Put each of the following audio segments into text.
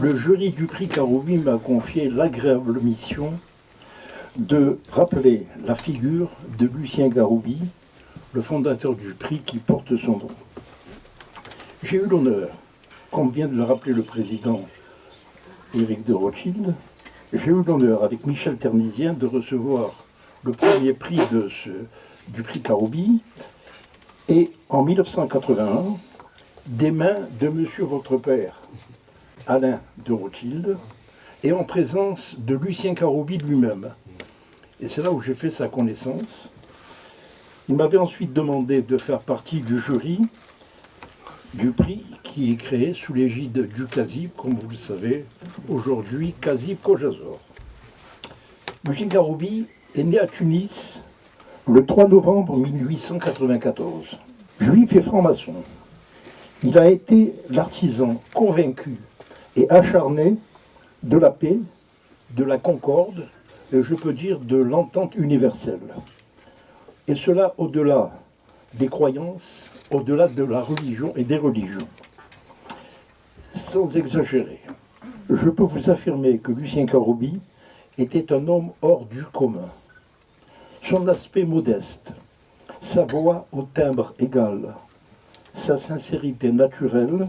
Le jury du prix Karoubi m'a confié l'agréable mission de rappeler la figure de Lucien Karoubi, le fondateur du prix qui porte son nom. J'ai eu l'honneur, comme vient de le rappeler le président Éric de Rothschild, j'ai eu l'honneur avec Michel Ternisien de recevoir le premier prix du prix Karoubi, et en 1981, des mains de monsieur votre père, Alain de Rothschild, et en présence de Lucien Karoubi lui-même. Et c'est là où j'ai fait sa connaissance. Il m'avait ensuite demandé de faire partie du jury du prix qui est créé sous l'égide du CASIB, comme vous le savez, aujourd'hui CASIB Kojazor. Lucien Karoubi est né à Tunis le 3 novembre 1894. Juif et franc-maçon, il a été l'artisan convaincu et acharné de la paix, de la concorde, et je peux dire de l'entente universelle. Et cela au-delà des croyances, au-delà de la religion et des religions. Sans exagérer, je peux vous affirmer que Lucien Karoubi était un homme hors du commun. Son aspect modeste, sa voix au timbre égal, sa sincérité naturelle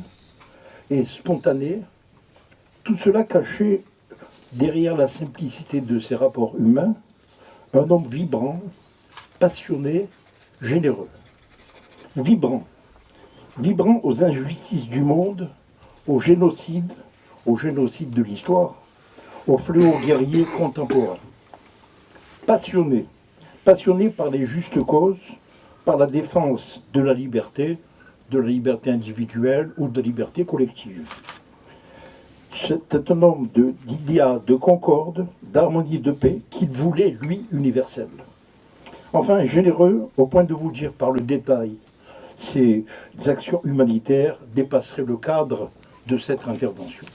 et spontanée, tout cela caché derrière la simplicité de ses rapports humains, un homme vibrant, passionné, généreux. Vibrant aux injustices du monde, au génocide de l'histoire, aux fléaux guerriers contemporains. Passionné par les justes causes, par la défense de la liberté individuelle ou de la liberté collective. C'est un homme d'idéal, de concorde, d'harmonie, de paix, qu'il voulait, lui, universel. Enfin, généreux, au point de vous dire par le détail, ses actions humanitaires dépasseraient le cadre de cette intervention.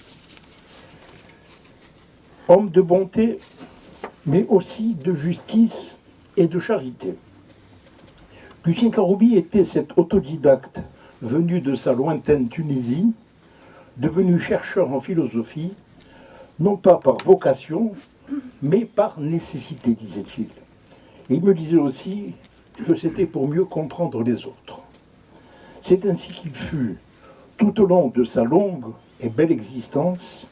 Homme de bonté, mais aussi de justice et de charité. Lucien Karoubi était cet autodidacte venu de sa lointaine Tunisie, devenu chercheur en philosophie, non pas par vocation, mais par nécessité, disait-il. Et il me disait aussi que c'était pour mieux comprendre les autres. C'est ainsi qu'il fut, tout au long de sa longue et belle existence.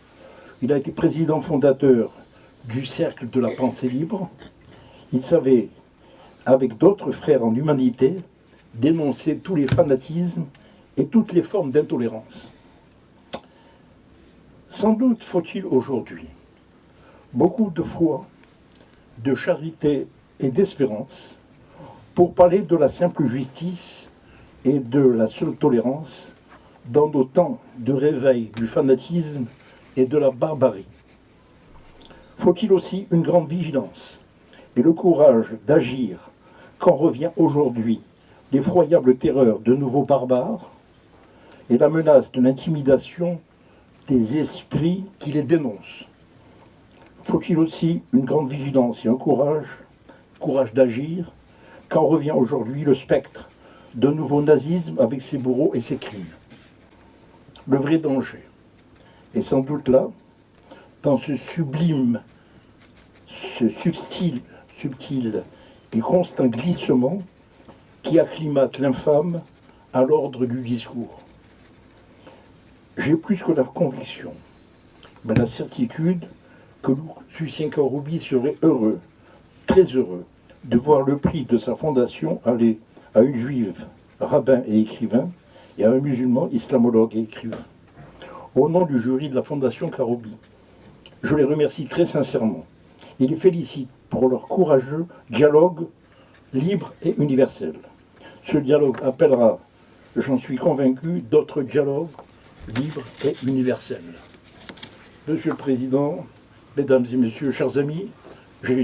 Il a été président fondateur du Cercle de la Pensée Libre. Il savait, avec d'autres frères en humanité, dénoncer tous les fanatismes et toutes les formes d'intolérance. Sans doute faut-il aujourd'hui beaucoup de foi, de charité et d'espérance pour parler de la simple justice et de la seule tolérance dans nos temps de réveil du fanatisme et de la barbarie. Faut-il aussi une grande vigilance et le courage d'agir quand revient aujourd'hui l'effroyable terreur de nouveaux barbares et la menace de l'intimidation des esprits qui les dénoncent. Faut-il aussi une grande vigilance et un courage d'agir quand revient aujourd'hui le spectre d'un nouveau nazisme avec ses bourreaux et ses crimes. Le vrai danger est sans doute là, dans ce subtil et constant glissement qui acclimate l'infâme à l'ordre du discours. J'ai plus que la conviction, mais la certitude que Lucien Karoubi serait heureux, très heureux, de voir le prix de sa fondation aller à une juive, rabbin et écrivain, et à un musulman, islamologue et écrivain. Au nom du jury de la Fondation Karoubi, je les remercie très sincèrement et les félicite pour leur courageux dialogue libre et universel. Ce dialogue appellera, j'en suis convaincu, d'autres dialogues libres et universels. Monsieur le Président, Mesdames et Messieurs, chers amis, j'ai